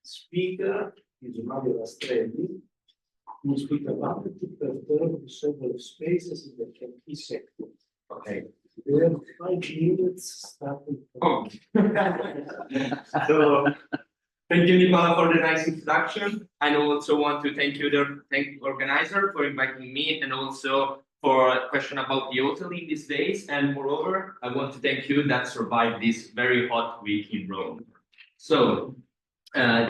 Speaker is Mario Rastrelli, who will speak about to perturb the several spaces in the key sector. Okay. We have 5 minutes starting. Oh. So, thank you, Nicola, for the nice introduction. I also want to thank the organizer for inviting me, and also for a question about the hotel in these days. And moreover, I want to thank you that survived this very hot week in Rome. So,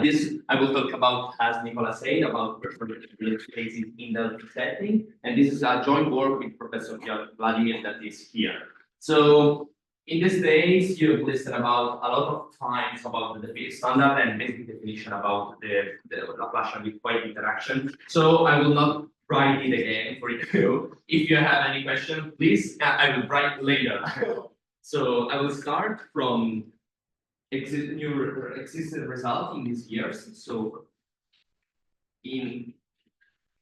this I will talk about, as Nicola said, about performance spaces in the setting, and this is a joint work with Professor Vladimir that is here. So in these days, you've listened about a lot of times about the standard and basic definition about the Laplacian with point interaction. So I will not write it again for you. If you have any question, please, I will write later. So I will start from existing result in these years. So in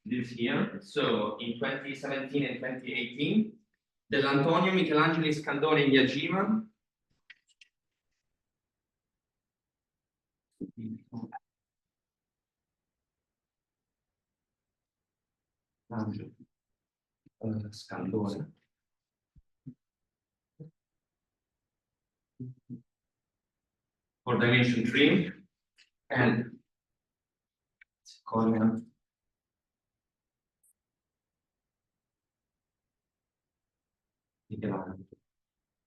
this year, so in 2017 and 2018, dell'Antonio, Michelangelo, Scandone, and Yajima Scandone for dimension 3 and Korean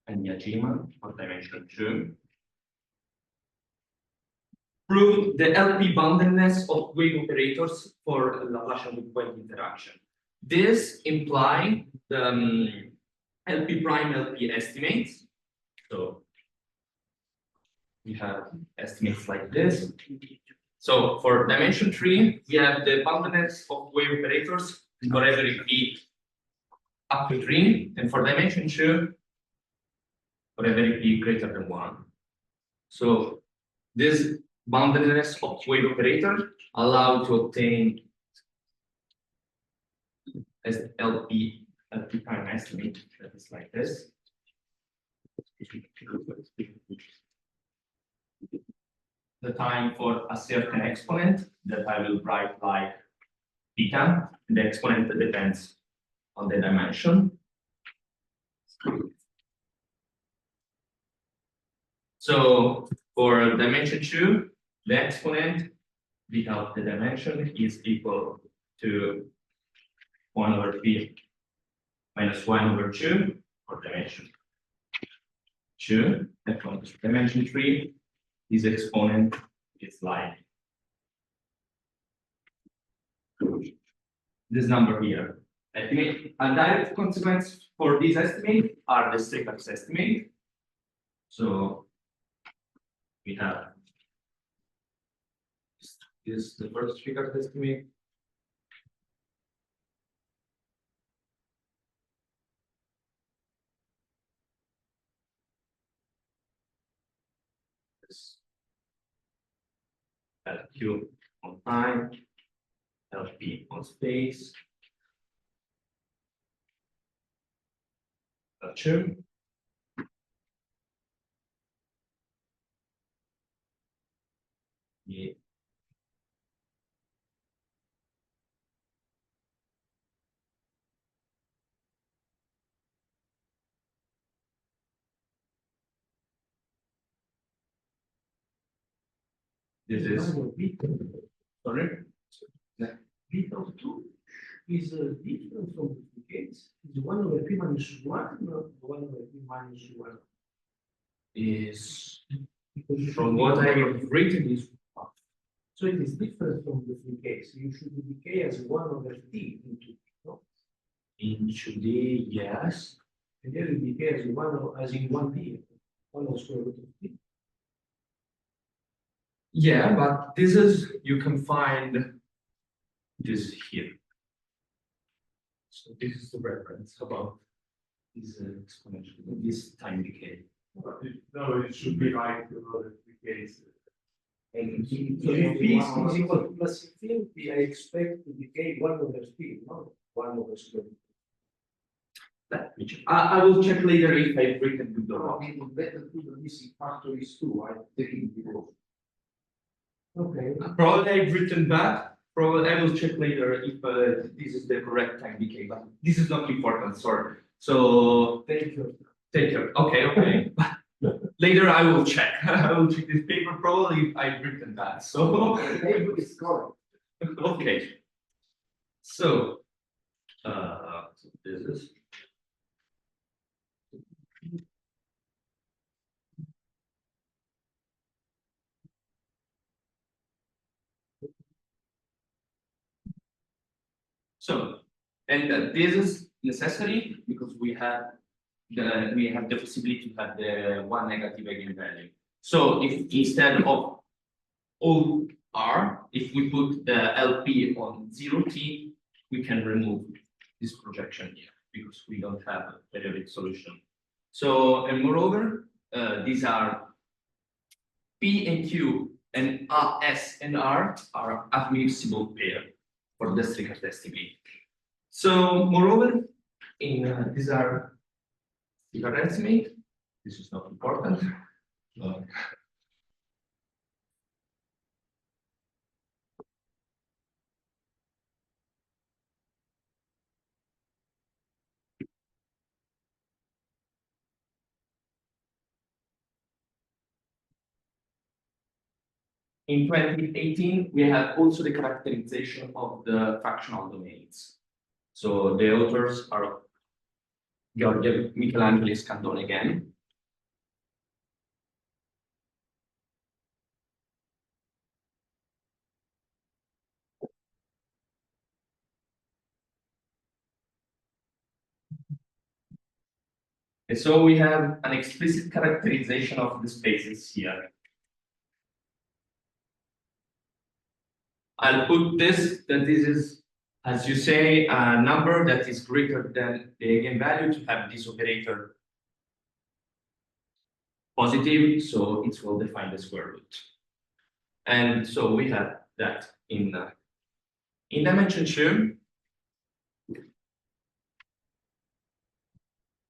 and Yajima for dimension 2 prove the LP boundedness of wave operators for Laplacian with point interaction. This implies the LP prime LP estimates. So we have estimates like this. So for dimension 3, we have the boundedness of wave operators for every p up to 3, and for dimension 2, for every p greater than 1. So this boundedness of wave operator allow to obtain as LP prime estimate that is like this. The time for a certain exponent that I will write like theta. The exponent depends on the dimension. So for dimension 2, the exponent without the dimension is equal to 1 over p minus 1 over 2 for dimension 2. And for dimension 3, this exponent is like this number here. Estimate. A direct consequence for this estimate are the Strickland's estimate. So we have this the first Strickland's estimate. This LQ on time, LP on space. L2. Yeah. This is sorry. Beta of 2 is different from the case. Is 1 over p minus 1, not 1 over p minus 1. Is from what I have written is so it is different from the free case. You should decay as 1 over t into no? into the yes. And here you decay as 1 as in 1t, 1 over square root of t. Yeah, but this is you can find this here. So this is the reference about this exponential, this time decay. No, it should be like the case. And so if p is equal to plus infinity, I expect to decay 1 over t, not 1 over square root. Let me check. I will check later if I've written to the wrong. It is better to do this in factories too, I think. Okay. Probably I've written that. Probably I will check later if this is the correct time decay, but this is not important. Sorry. So Thank you. take care. Okay, okay. Later I will check. I will check this paper. Probably I've written that. So Maybe it's correct. okay. So this is. So, and this is necessary because we have the possibility to have the one negative eigenvalue. So if instead of all R, if we put the LP on 0t, we can remove this projection here because we don't have a periodic solution. So, and moreover, these are P and Q and S and R are admissible pair for the strict estimate. So, moreover, in these are estimate. This is not important. In 2018, we have also the characterization of the fractional domains. So the authors are Giorgio Michelangelo Scandone again. And so we have an explicit characterization of the spaces here. I'll put this, that this is, as you say, a number that is greater than the eigenvalue to have this operator positive, so it will define the square root. And so we have that in dimension 2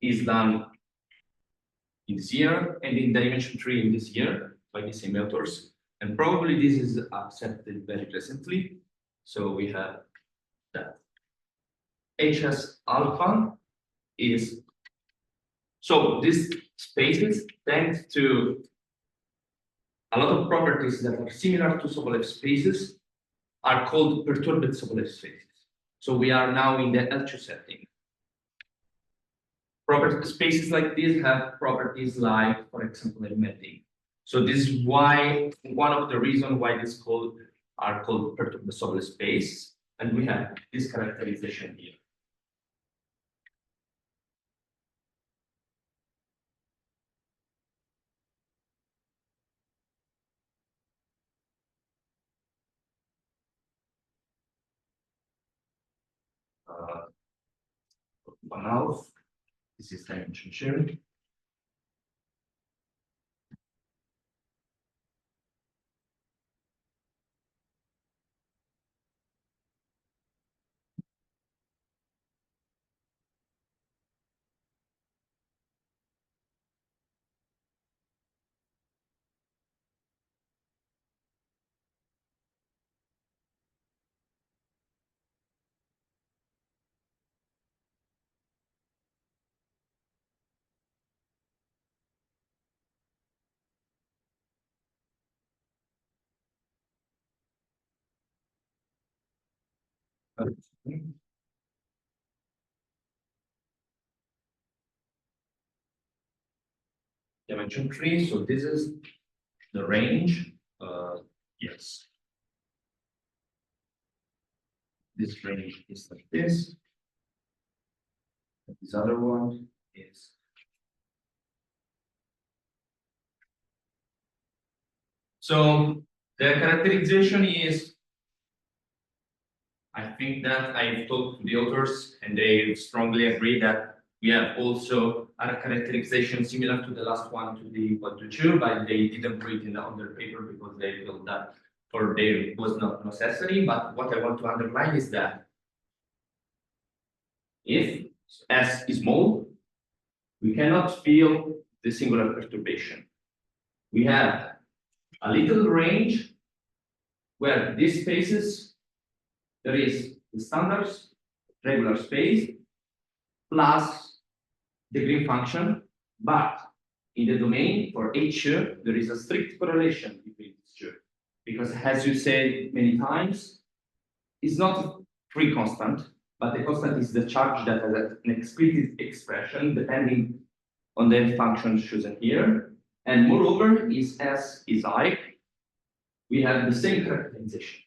is done in this year, and in dimension 3 in this year by the same authors. And probably this is accepted very recently. So we have that HS alpha is, so these spaces tend to a lot of properties that are similar to Sobolev spaces are called perturbed Sobolev spaces. So we are now in the L2 setting. Property spaces like this have properties like, for example, hermetic. So this is why one of the reasons why these are called perturbed Sobolev space, and we have this characterization here. One half. This is dimension sharing. Dimension 3, so this is the range. Yes. This range is like this. This other one is. So the characterization is, I think that I've talked to the authors and they strongly agree that we have also a characterization similar to the last one to the equal to 2, but they didn't put it on their paper because they felt that for them it was not necessary. But what I want to underline is that if S is small, we cannot feel the singular perturbation. We have a little range where these spaces, there is the standards, regular space, plus the green function, but in the domain for each, there is a strict correlation between these two. Because as you said many times, it's not free constant, but the constant is the charge that has an explicit expression depending on the function chosen here. And moreover, is S is I, we have the same characterization.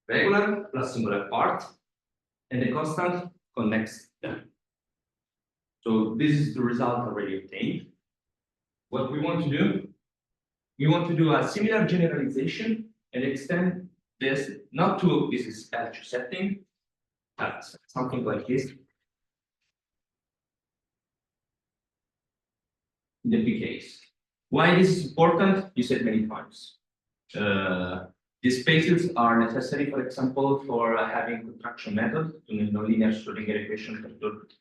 Regular plus singular part, and the constant connects them. So this is the result already obtained. What we want to do, we want to do a similar generalization and extend this not to this is L2 setting, but something like this. In the P case. Why this is important? You said many times. These spaces are necessary, for example, for having contraction method to nonlinear Schrodinger equation perturbed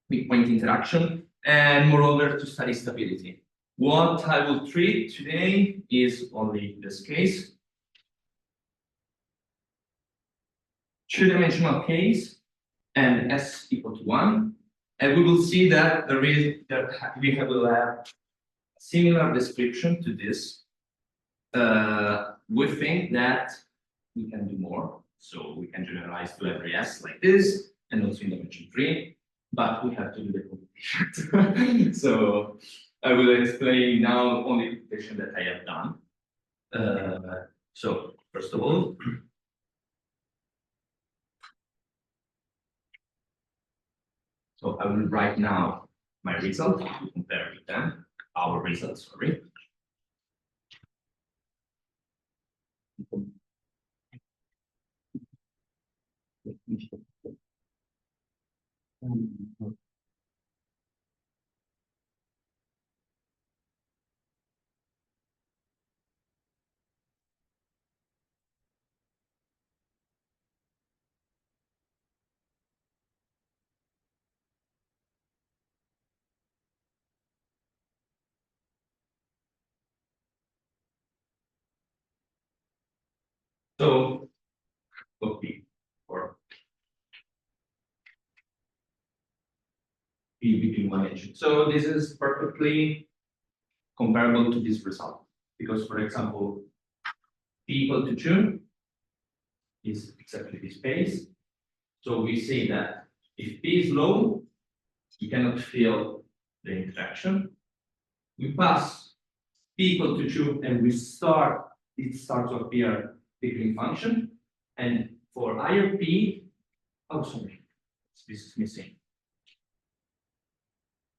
with point interaction, and moreover to study stability. What I will treat today is only this case. Two-dimensional case and S equal to 1. And we will see that we will have a similar description to this. We think that we can do more. So we can generalize to every S like this, and also in dimension 3, but we have to do the computation. So I will explain now only the computation that I have done. So first of all, so I will write now my result to compare with them, our results, sorry. So, copy or P between 1 and 2. So this is perfectly comparable to this result. Because, for example, P equal to 2 is exactly this space. So we say that if P is low, you cannot feel the interaction. We pass P equal to 2 and it starts to appear the green function. And for higher P, oh sorry, this is missing.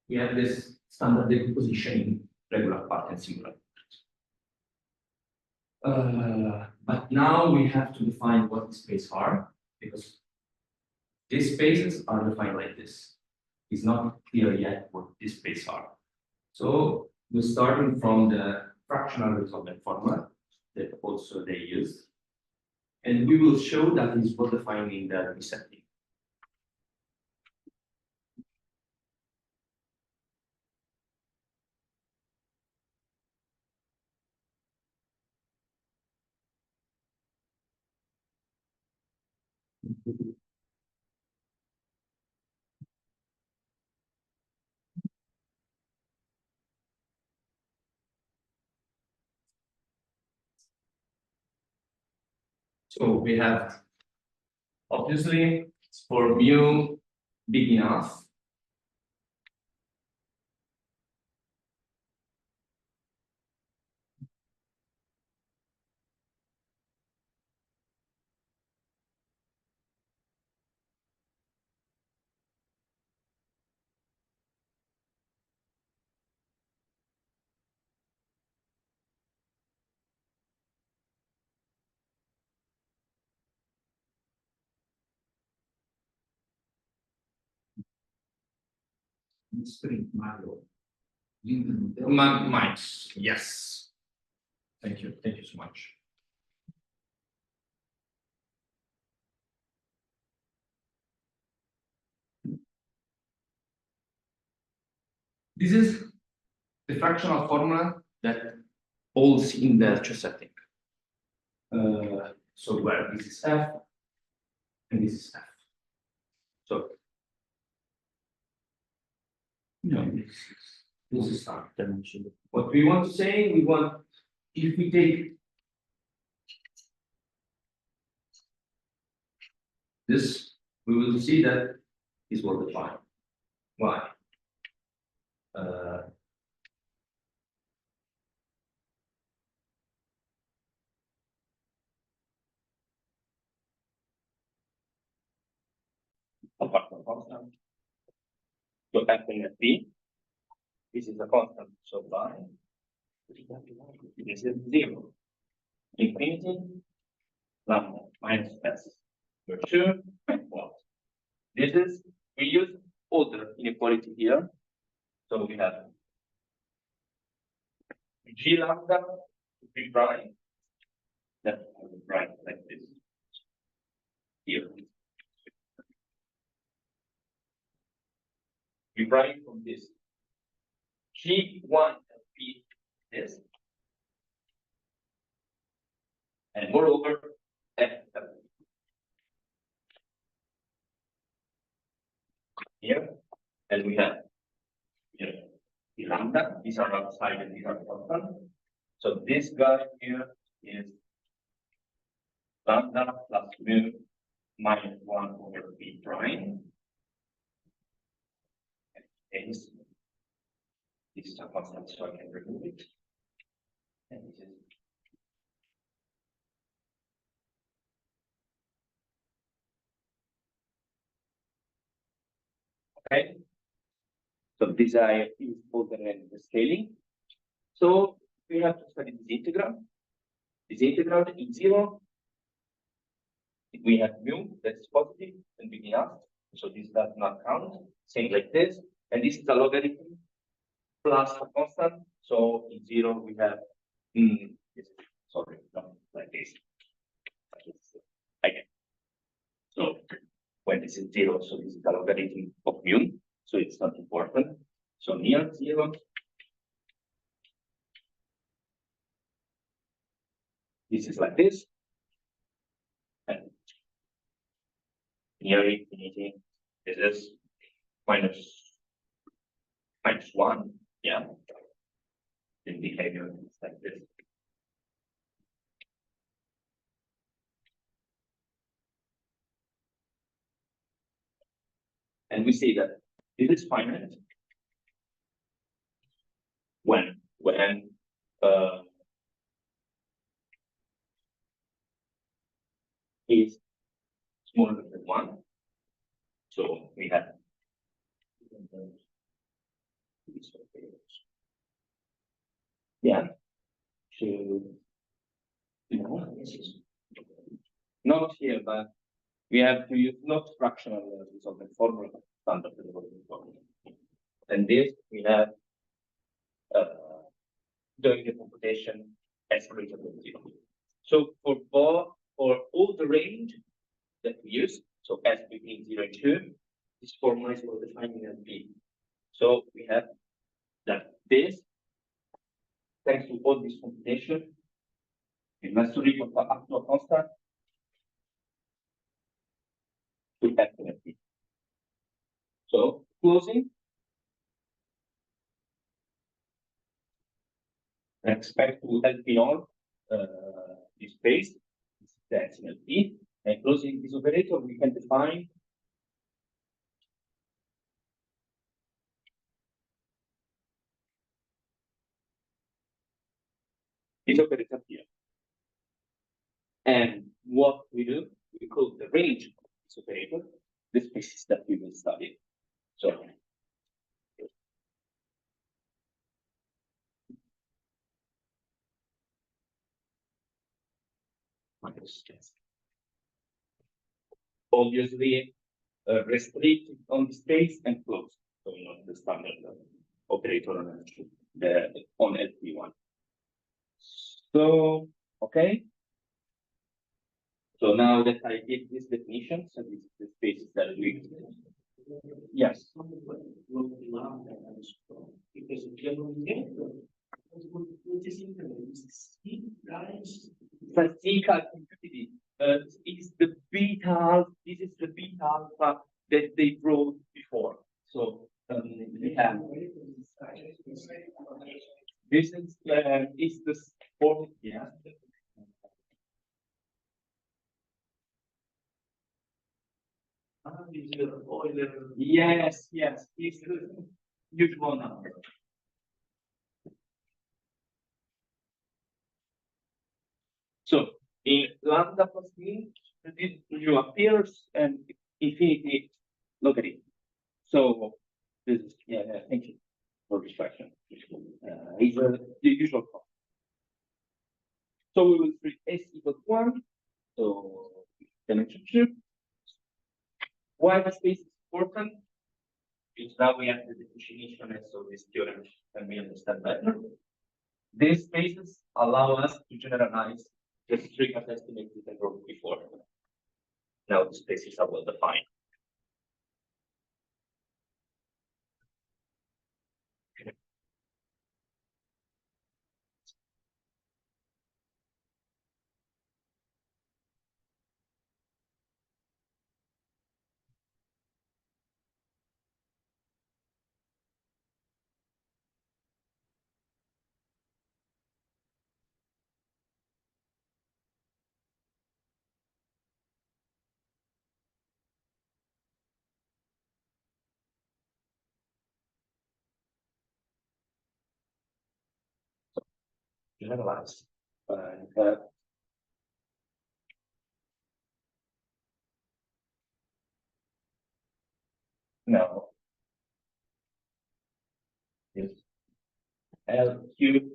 We have this standard decomposition in regular part and singular part. But now we have to define what the spaces are, because these spaces are defined like this. It's not clear yet what these spaces are. So we're starting from the fractional resolvent formula that also they used. And we will show that is what defined in the resetting. So we have, obviously, for mu big enough, mics, yes. Thank you so much. This is the fractional formula that holds in the L2 setting. So where this is F and this is F. So no, this is not dimension. What we want to say, we want if we take this, we will see that is well defined. Why? Apart from constant. So F and P, this is a constant, so by this is 0. Infinity, lambda minus S. For sure, and what? This is, we use order inequality here. So we have G lambda P prime. That I will write like this here. We write from this G1 and P this. And moreover, F here, and we have here the lambda. These are outside and these are constant. So this guy here is lambda plus mu minus 1 over P prime. And this is a constant, so I can remove it. And this is okay. So this I is order and the scaling. So we have to study this integral. This integral in 0. We have mu that's positive and we can ask. So this does not count. Same like this. And this is a logarithm plus a constant. So in 0 we have sorry, no, like this. Again. So when this is 0, so this is the logarithm of mu. So it's not important. So near 0. This is like this. And near infinity, this is minus 1. Yeah. The behavior is like this. And we see that this is finite when is smaller than 1. So we have yeah. So not here, but we have to use not fractional result and formula standard formula. And this we have doing the computation as greater than 0. So for all the range that we use, so S between 0 and 2, this formula is for defining as B. So we have that this, thanks to all this computation, it must equal up to a constant to F and P. So closing, expect to LP all this space, that's LP, and closing this operator, we can define this operator here. And what we do, we call the range of this operator the species that we will study. So obviously restrict on the space and close. So not the standard operator on on LP1. So okay. So now that I give this definition, so this is the spaces that we yes. Because statistical activity is the beta alpha. This is the beta alpha that they wrote before. So we have this is the form, yeah. Yes, yes, it's the usual number. So in lambda plus mean, this new appears and infinity logarithm. So this is thank you for this question. It's the usual form. So we will treat S equals 1. So dimension 2. Why the space is important? Because now we have the definition of this theorem and we understand better. These spaces allow us to generalize the strict estimate we can wrote before. Now the spaces are well defined. Generalize. Now, yes. LQ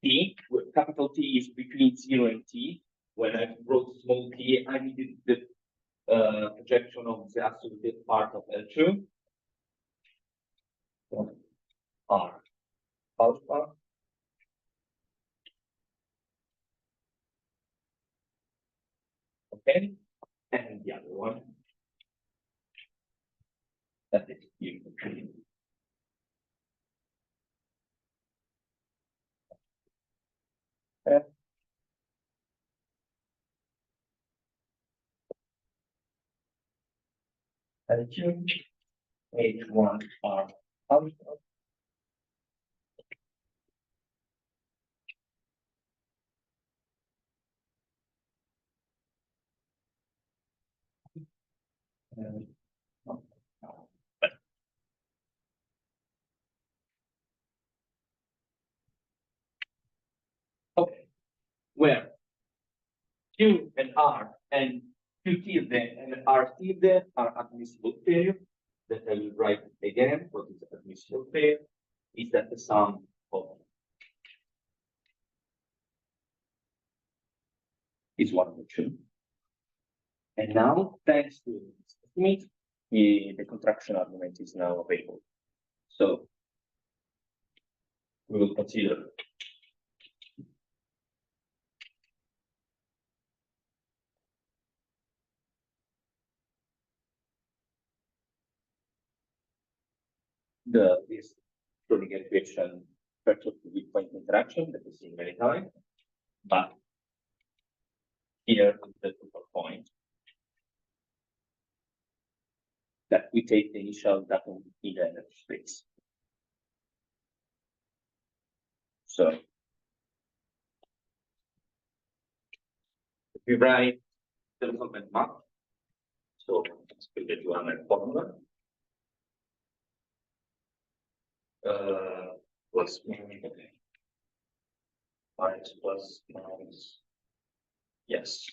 T, where capital T is between 0 and T. When I wrote small t, I needed the projection of the associated part of L2. R alpha. Okay, and the other one. That is U. F. L2. H1 R alpha. Okay, where Q and R and Q tilde and R tilde are admissible pair. That I will write again. What is admissible pair? Is that the sum of is one of the two. And now, thanks to Smith, the contraction argument is now available. So we will consider this Schrodinger equation perturbed with point interaction that we've seen many times, but here is the total point that we take the initial datum in the energy space. So if we write the resultant map, so let's put it to a formula. Plus minus plus minus. Yes.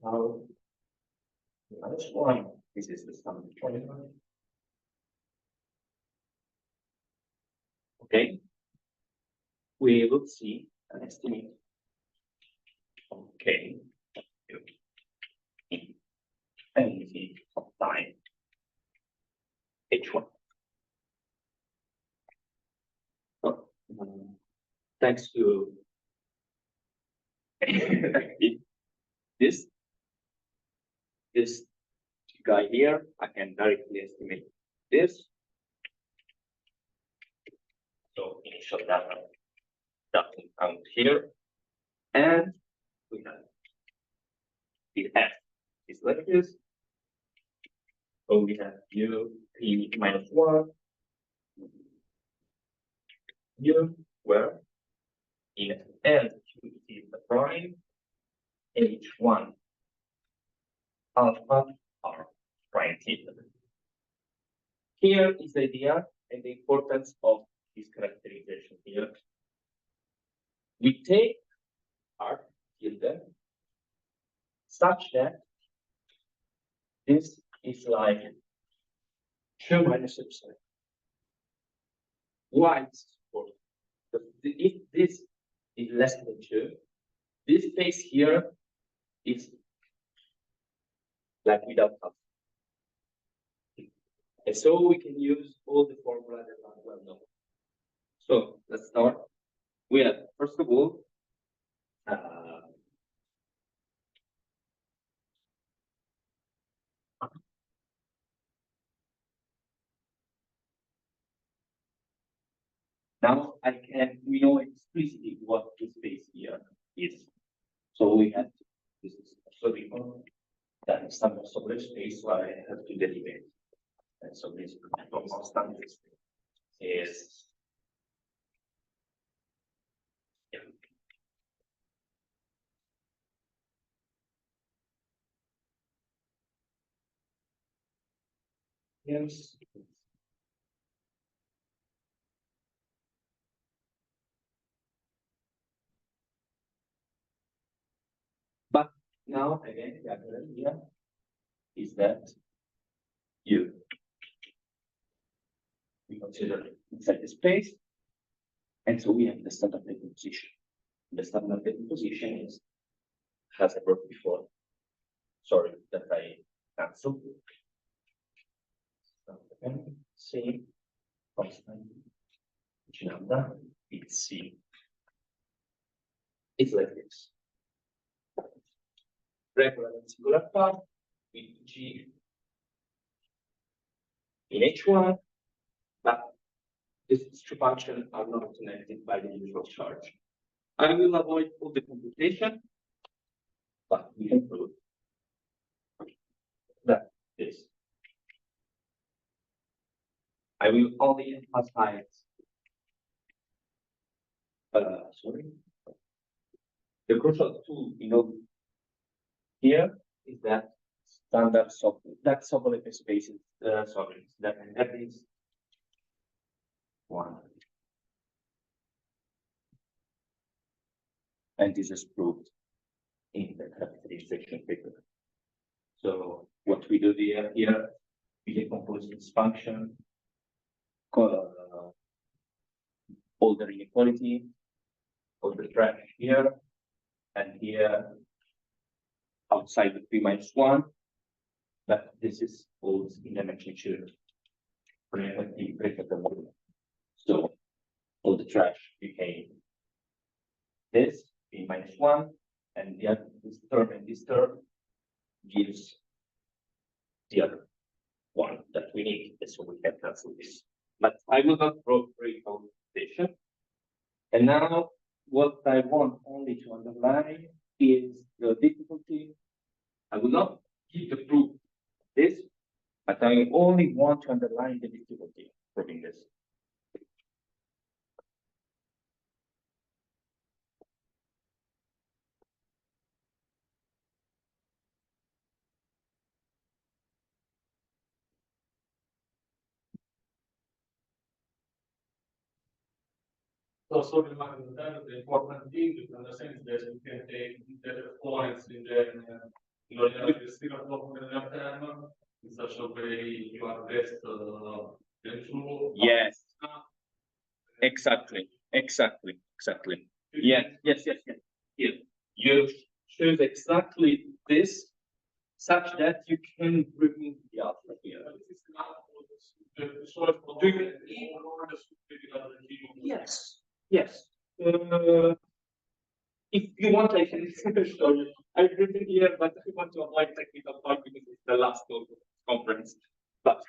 Now, minus 1. This is the sum of 21. Okay. We will see an estimate. Okay. And of time H1. So, thanks to this guy here, I can directly estimate this. So initial data doesn't count here. And we have the F is like this. So we have U P minus 1, U, where in L Q is the prime, H1 alpha R prime theta. Here is the idea and the importance of this characterization here. We take R tilde such that this is like 2 minus epsilon. Why is important? If this is less than 2, this space here is like without alpha. And so we can use all the formula that are well known. So let's start. We have, first of all, now we know explicitly what the space here is. So we have, this is sorry, that is some solid space where I have to derivate. And so this constant is, yeah. Yes. But now again, the idea is that we consider inside the space, and so we have the standard decomposition. The standard decomposition is, as I wrote before, sorry that I cancelled. C constant lambda, it's C. It's like this. Regular and singular part with G in H1, but these two functions are not connected by the usual charge. I will avoid all the computation, but we can prove that this. I will only emphasize, the crucial tool, here is that standard that sublevel space is that is 1. And this is proved in the characterization paper. So what we do here, we decompose this function, all the inequality, all the trash here, and here outside the P minus 1, but this is all in the magnitude greater than 1. So all the trash became this P minus 1, and the other, this term and this term gives the other one that we need, and so we can cancel this. But I will not break computation. And now what I want only to underline is the difficulty. I will not give the proof of this, but I only want to underline the difficulty of proving this. So the important thing to understand is that you can take the points in the still of the term in such a way you address the true. Yes. Exactly. Yes. Here. You choose exactly this such that you can remove the alpha here. Yes. If you want, I can show you. I've written here, but I want to avoid technical part because it's the last of the conference. But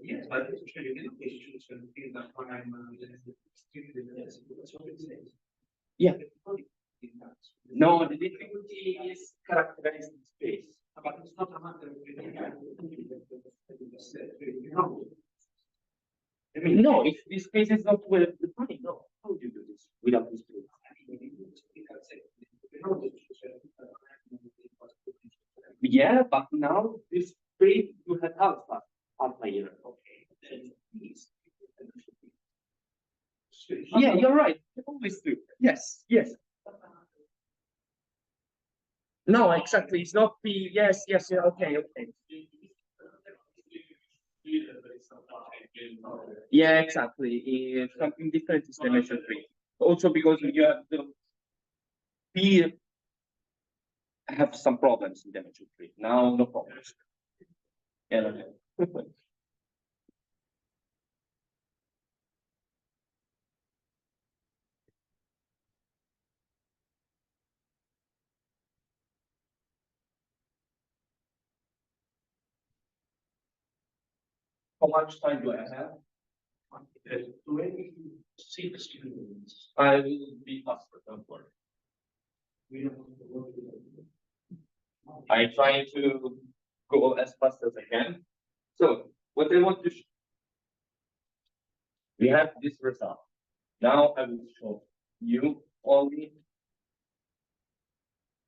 Yes, but it's actually an institution in the prime, that's what it says. yeah, no, the difficulty is characterized in space. But it's not a matter of. I mean, no, if this space is not well defined, no, how do you do this without this space? Yeah, but now this space you have alpha here. Okay. Yeah, you're right. You always do. Yes, yes. No, exactly. It's not P. Yes, yes, yeah. Okay, okay. Yeah, exactly. If something different is dimension 3. Also because you have the P have some problems in dimension 3. Now, no problems. Yeah. How much time do I have? 26 minutes. I will be faster, don't worry. I'm trying to go as fast as I can. So, what I want to show, we have this result. Now I will show you only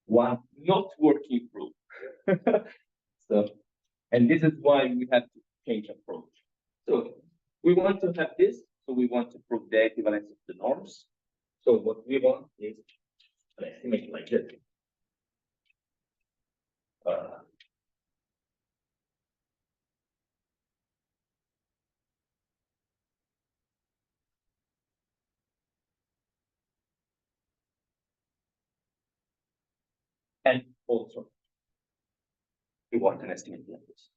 one not working proof. So, and this is why we have to change approach. So, we want to have this, so we want to prove the equivalence of the norms. So, what we want is an estimate like this. And also, we want an estimate like this.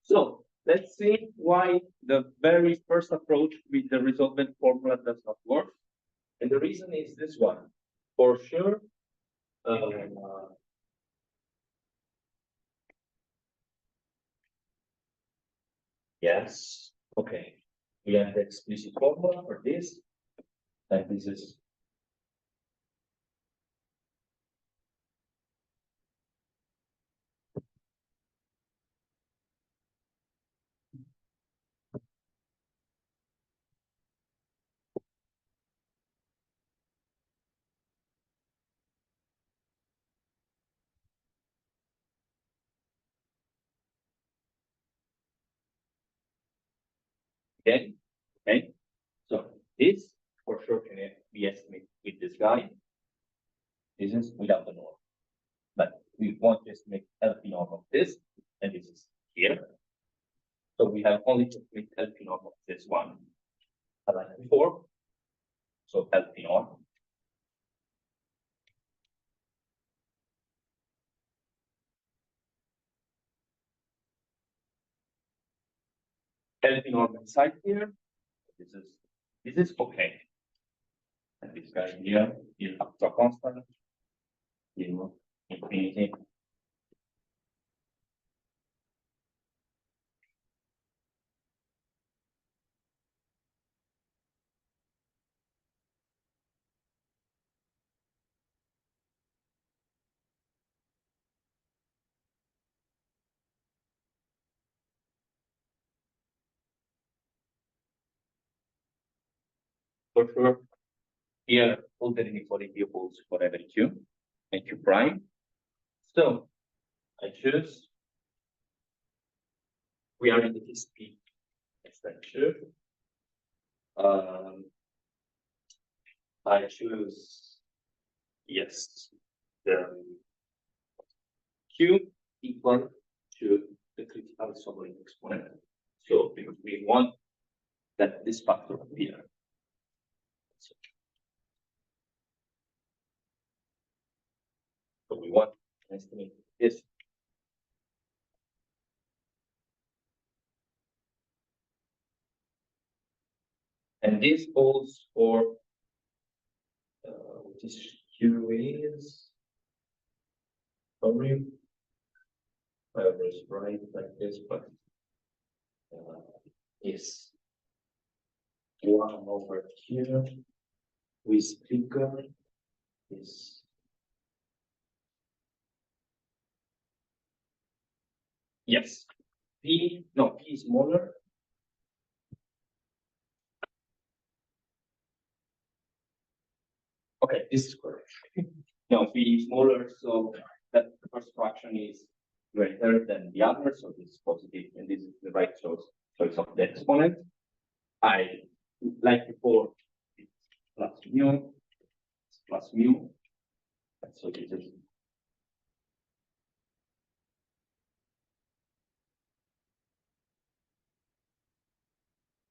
So let's see why the very first approach with the resolvent formula does not work. And the reason is this one. For sure, yes, okay. We have the explicit formula for this, and this is okay. Okay. So this for sure can be estimated with this guy. This is without the norm. But we want to estimate LP norm of this, and this is here. So we have only to estimate LP norm of this one. Like before. So LP norm. LP norm inside here. This is okay. And this guy here is up to a constant. Infinity. For sure, here all the inequality holds for every q and q prime. So I choose. We are in the TCP extension. I choose yes, the q equal to the critical sovereign exponent. So because we want that this factor appear. So we want to estimate this. And this holds for this Q is sorry, I was right like this, but is 1 over Q with figure is yes. P is smaller. Okay, this is correct. No, P is smaller, so that first fraction is greater than the other, so this is positive, and this is the right choice of the exponent. I like before it's plus mu, and so this is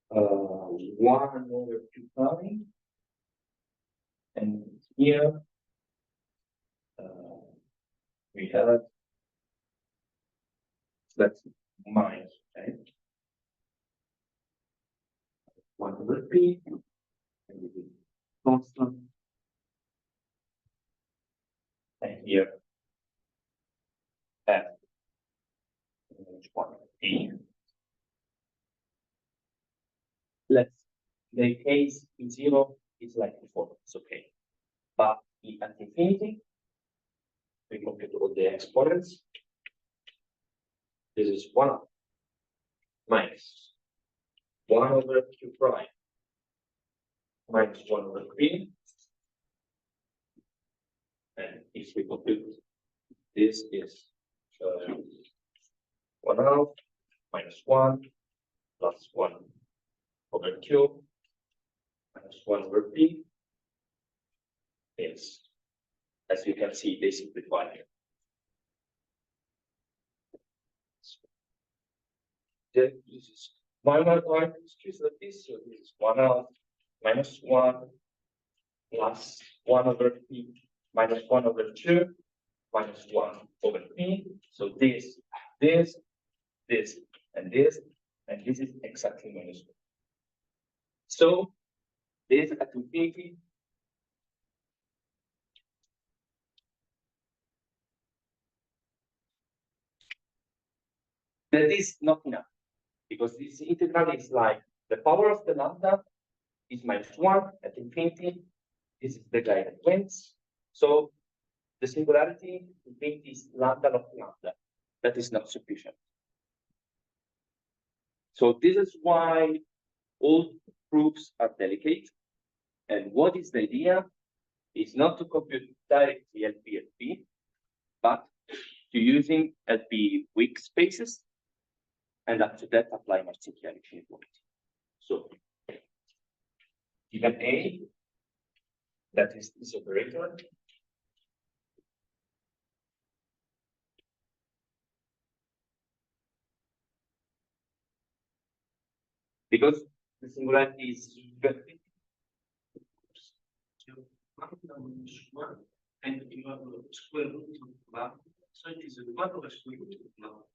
1 over 2 pi, and here we have that's minus, right? 1 over p, and this is constant, and here f one p. Let's the case in 0 is like before, it's okay. But at infinity, we compute all the exponents. This is 1 minus 1 over q prime minus 1 over p. And if we compute this is 1 half minus 1 plus 1 over q minus 1 over p is, as you can see, they simplify here. Then this is 1 over 1 is like this, so this is 1 half minus 1 plus 1 over p minus 1 over 2 minus 1 over p. So this, and this is exactly minus 1. So this at infinity that is not enough, because this integral is like the power of the lambda is minus 1 at infinity. This is the guy that wins. So the singularity infinity is lambda of lambda. That is not sufficient. So this is why all proofs are delicate. And what is the idea? Is not to compute directly LP, but to using LP weak spaces, and after that apply Martingale inequality. So given A, that is this operator, because the singularity is and you have a square root of lambda, so it is a 1 over square root of lambda.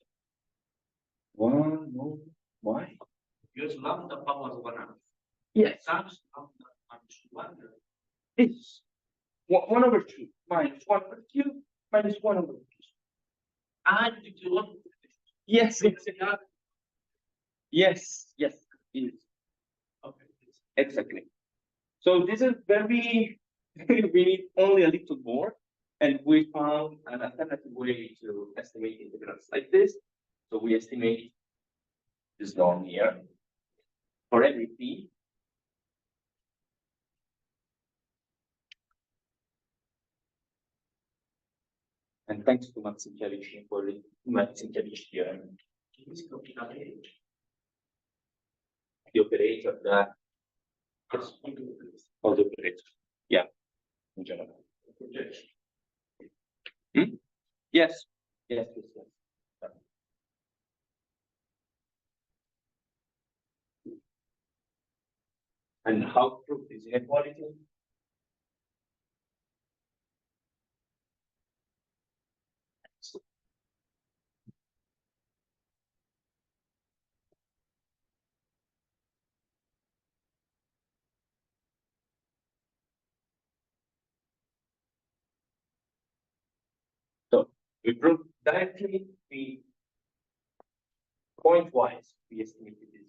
1, no, why? Because lambda power 1 half. Yes, Times lambda minus 1. it's 1 over 2 minus 1 over q minus 1 over 2. And if you want, Yes, yes, it is. okay. Exactly. So this is very, we need only a little more, and we found an alternative way to estimate integrals like this. So we estimate this norm here for every p. And thanks to Martingale for the Martingale theorem, the operator that yes, all the operators, yeah, in general. Yes. And how to prove this inequality? We prove directly, we point-wise, we estimated this.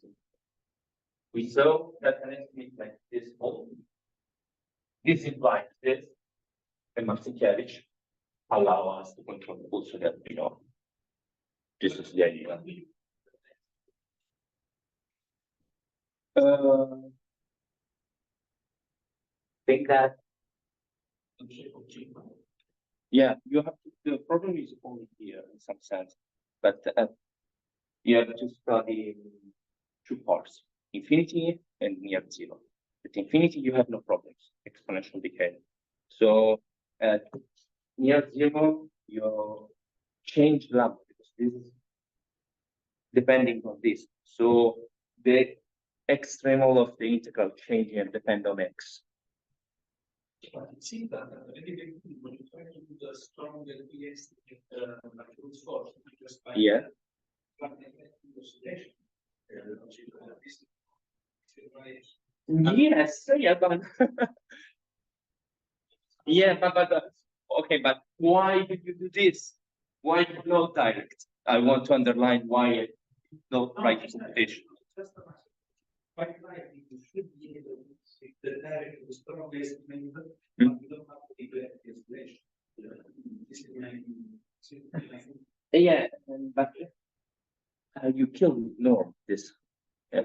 We saw that an estimate like this this implies this, and Marcinkiewicz allow us to control also that we know. This is the idea. Think that. Yeah, you have to, the problem is only here in some sense, but you have to study two parts, infinity and near zero. At infinity, you have no problems, exponential decay. So at near zero, you change lambda because this is depending on this. So the extremal of the integral changing and depend on x. But it seems that when you try to do the strong EX like root source, just by Yeah. oscillation, Yes, yeah, but yeah, but okay, but why did you do this? Why not direct? I want to underline why I not right computation. Quite likely you should be able to see the direct the strongest method, but you don't have to declare the oscillation. Yeah, but you kill norm this. Yeah.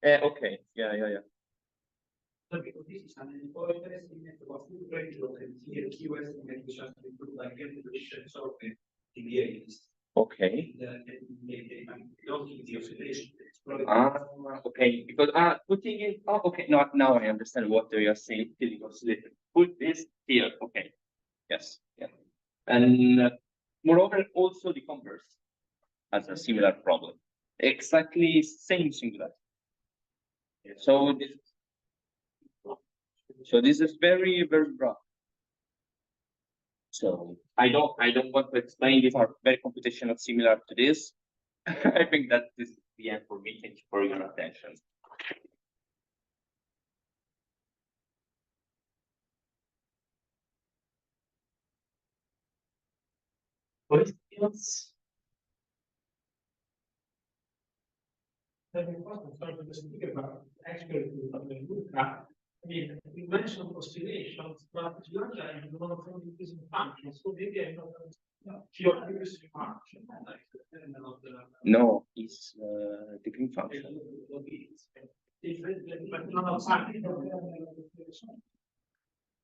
Yeah. Okay. Yeah. Because this is an interesting method of full range of the key estimate, which has been put like the positions of the deviations. Okay. Don't give the oscillation. It's probably Okay. Because putting it. Oh, okay. Now I understand what you are saying. Killing oscillator. Put this here. Okay. Yes. Yeah. And moreover, also the converse has a similar problem. Exactly same singularity. So this is very broad. So I don't want to explain these are very computational similar to this. I think that this is the end for me. Thank you for your attention. Questions? Actually, I mean, you mentioned oscillations, but usually you don't only using functions, so maybe I'm not your using function. No, it's degree function.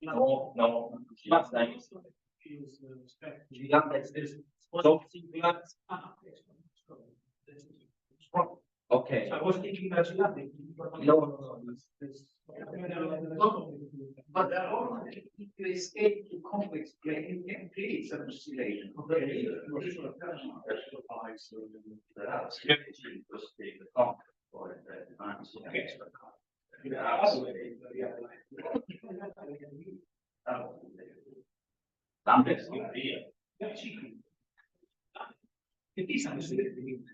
No. Last time. Okay. I was thinking that nothing. No. But there are if you escape to complex plane, you can create some oscillation. It is oscillating.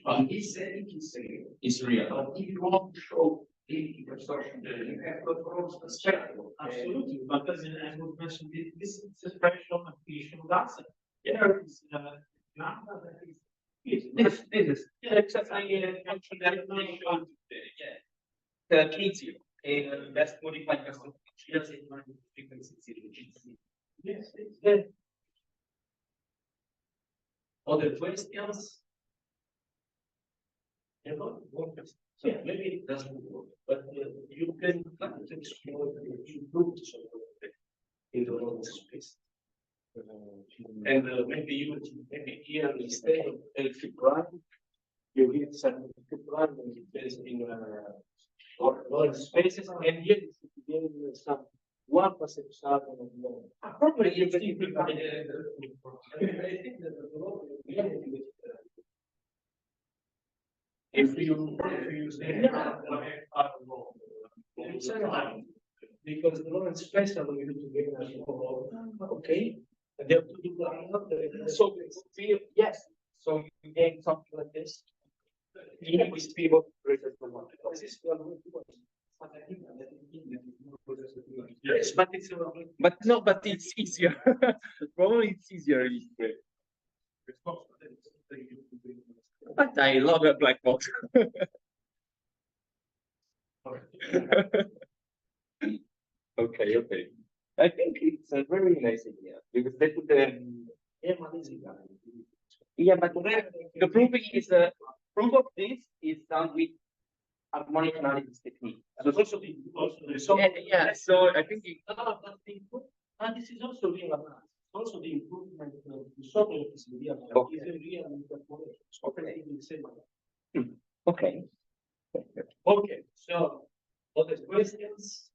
But he said it is real. It's real. But if you want to show the distortion, you have to approach the spectrum. Absolutely, but as I would mention, this is a special application of that. There is lambda that is This is exactly a function that is not the K0. A best modified custom frequency. yes, it's there. Other questions? Yeah, maybe it doesn't work, but you can explore the improved in the long space. And maybe here instead of LP prime, you get some LP prime and it is in long spaces, and here you should gain some 1% of more. Probably you can I think that the law if you use the because the Lawrence space allow you to gain a small, okay, and they have to do another. So yes, so you gain something like this. Even with people greater than 1. This is what we do. But I think that Yes, but it's. But no, but it's easier. Probably it's easier in gray. But I love a black box. Okay, okay. I think it's a very nice idea because they put yeah, but the proof is proof of this is done with harmonic analysis technique. So it's also the software. Yeah, so I think it, But this is also real analysis. Also the improvement of the software is real. Okay. Is a real interpolation. Okay, in the same way. okay. Okay, so other questions?